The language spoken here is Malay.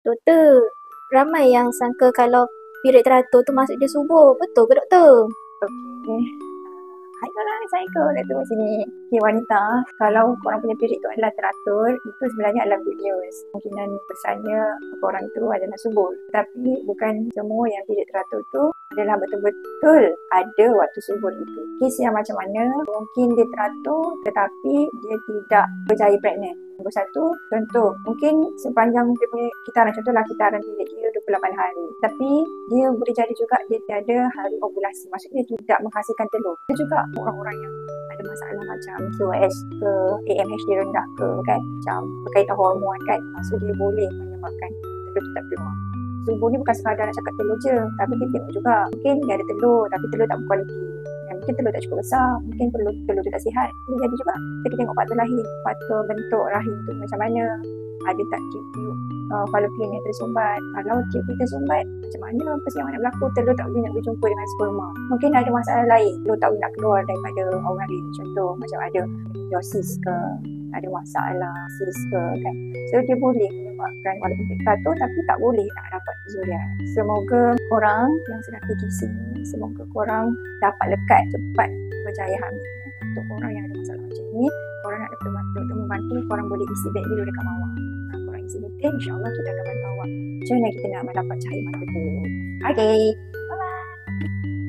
Doktor, ramai yang sangka kalau period teratur tu maksud dia subur. Betul ke doktor? Okey. Hai korang, saya Doktor sini. Okay, wanita, kalau korang punya period tu adalah teratur, itu sebenarnya adalah good news. Kemungkinan besarnya korang tu adalah subur. Tapi bukan semua yang period teratur tu adalah betul-betul ada waktu subur itu. Kes yang macam mana, mungkin dia teratur tetapi dia tidak berjaya pregnant. Nombor satu, contoh, mungkin sepanjang dia punya kitaran, contohlah kitaran period dia 28 hari. Tapi dia boleh jadi juga dia tiada hari ovulasi. Maksudnya tidak menghasilkan telur. Ada juga orang-orang yang ada masalah macam QOH ke, AMH dia rendah ke kan. Macam berkaitan hormon kan. Maksud dia boleh menyebabkan telur tu tak keluar. Subur ni bukan sekadar nak cakap telur je. Tapi kita tengok juga. Mungkin dia ada telur tapi telur tak berkualiti. Mungkin telur tak cukup besar. Mungkin telur tu tak sihat. Boleh jadi juga. Kita tengok faktor lahir. Faktor bentuk rahim tu macam mana. Ada tak tube fallopian yang tersumbat. Kalau tube kita tersumbat, macam mana persiapan nak berlaku, telur tak boleh nak berjumpa dengan sperma. Mungkin ada masalah lain, telur tak boleh nak keluar daripada ovari. Contoh macam ada meiosis ke, ada masalah sis ke kan. So dia boleh menyebabkan walaupun teratur tapi tak boleh nak dapat zuriat. Semoga korang yang sedang PKC ni, semoga korang dapat lekat cepat berjaya hamil. Untuk korang yang ada masalah macam ni, korang nak doktor membantu, korang boleh isi beg dulu dekat bawah. Korang isi detail, insyaAllah kita akan bantu awak. Macam mana kita nak mendapat cahaya mata tu. Okay, bye-bye.